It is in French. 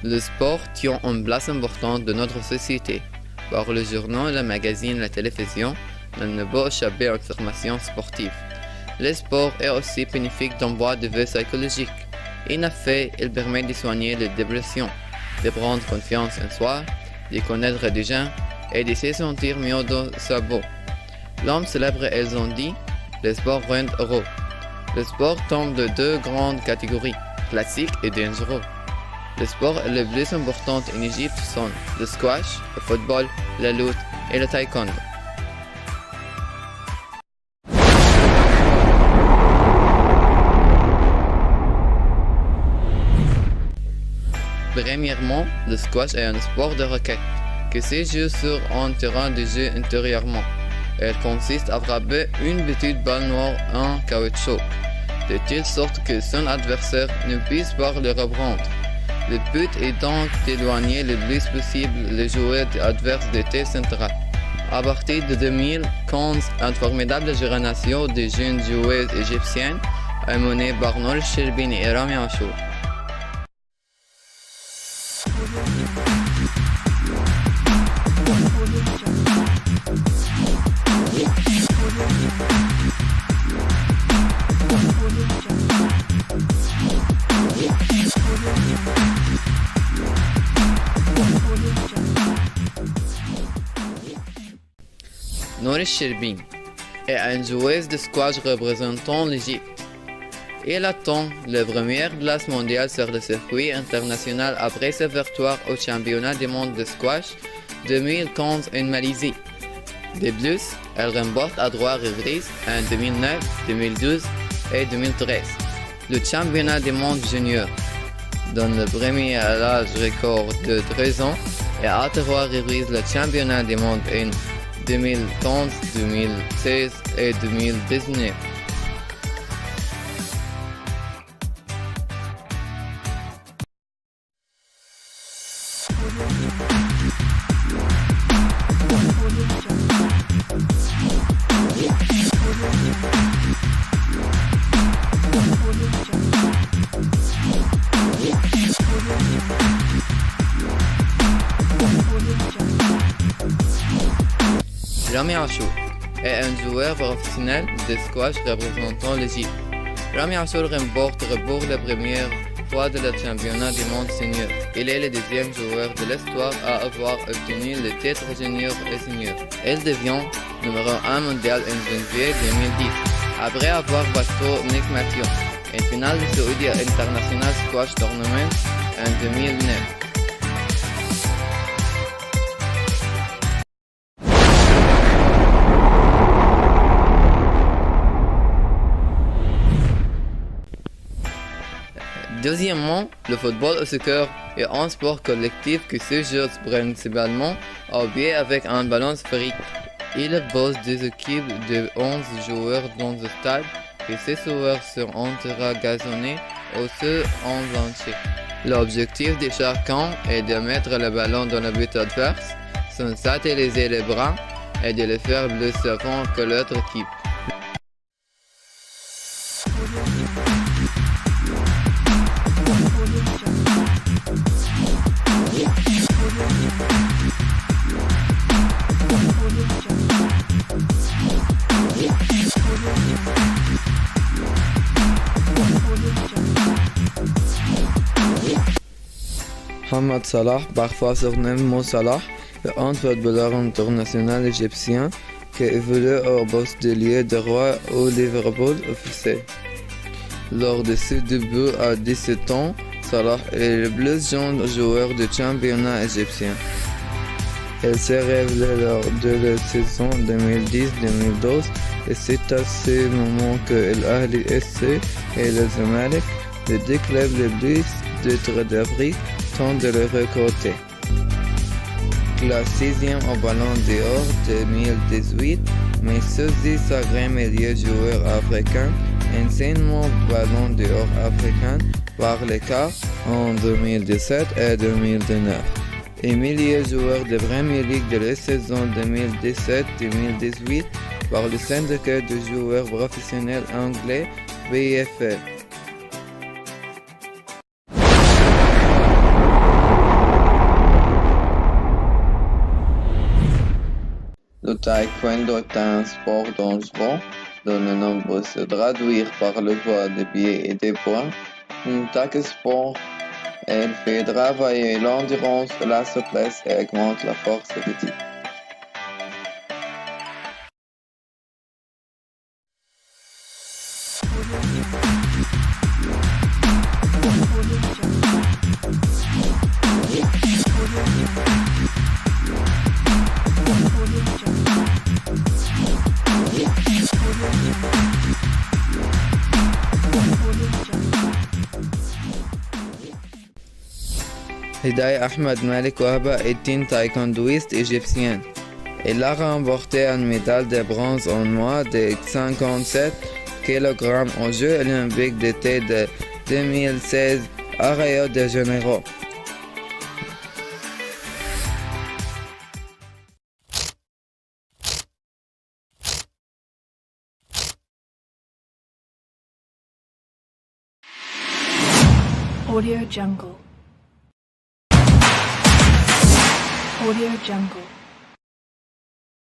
Le sport tient une place importante dans notre société. Par les journaux, les magazines, la télévision, on ne peut échapper aux informations sportives. Le sport est aussi bénéfique d'un point de vue psychologique. En effet, il permet de soigner les dépressions, de prendre confiance en soi, de connaître des gens et de se sentir mieux dans sa peau. L'homme célèbre elles ont dit, le sport rend heureux. Le sport tombe de deux grandes catégories, classique et dangereux. Les sports les plus importants en Égypte sont le squash, le football, la lutte et le taekwondo. Premièrement, le squash est un sport de raquette qui se joue sur un terrain de jeu intérieurement. Elle consiste à frapper une petite balle noire en caoutchouc, de telle sorte que son adversaire ne puisse pas le reprendre. Le but est donc d'éloigner le plus possible les joueurs adverses de tête centrale. À partir de 2015, une formidable génération de jeunes joueurs égyptiens est menée par Nour Sherbini et Rami Achour. Nour Sherbini est une joueuse de squash représentant l'Égypte. Elle atteint la première place mondiale sur le circuit international après sa victoire au championnat du monde de squash 2015 en Malaisie. De plus, elle remporte à 3 reprises en 2009, 2012 et 2013 le championnat du monde junior, dans le premier à l'âge record de 13 ans, et à 3 reprises le championnat du monde en 2015, 2016 et 2019. Rami Achour est un joueur professionnel de squash représentant l'Égypte. Rami Achour remporte pour la première fois le championnat du monde senior. Il est le deuxième joueur de l'histoire à avoir obtenu le titre junior et senior. Elle devient numéro 1 mondial en janvier 2010, après avoir battu Nick Mathieu en finale du Saudi International Squash Tournament en 2009. Deuxièmement, le football au soccer est un sport collectif qui se joue principalement au pied avec un ballon sphérique. Il oppose des équipes de 11 joueurs dans un stade et ces joueurs sur un terrain gazonné ou sur un plancher. L'objectif de chacun est de mettre le ballon dans le but adverse sans utiliser les bras et de le faire plus souvent que l'autre équipe. Mohamed Salah, parfois surnommé Mo Salah, est un footballeur international égyptien qui évolue au poste d'ailier droit au Liverpool FC. Lors de ses débuts à 17 ans, Salah est le plus jeune joueur du championnat égyptien. Elle s'est révélée lors de la saison 2010-2012 et c'est à ce moment que l'Ahli SC et le Zamalek, les deux clubs les plus titres d'Afrique, tentent de le recruter. La 6e au Ballon d'Or 2018, mais Souzy Sagré, milieu joueur africain, anciennement Ballon d'Or africain par l'écart en 2017 et 2019. Et milieu joueur de Premier League de la saison 2017-2018 par le syndicat de joueurs professionnels anglais BFL. Le taekwondo est un sport dangereux dont le nombre se traduire par le poids des pieds et des poings. Un tac sport, elle fait travailler l'endurance, la souplesse et augmente la force physique. Hidayah Ahmed Malik Wahba est une taekwondoïste égyptienne. Elle a remporté une médaille de bronze en moins de 57 kg aux Jeux olympiques d'été de 2016 à Rio de Janeiro. Audio Jungle. Audio Jungle.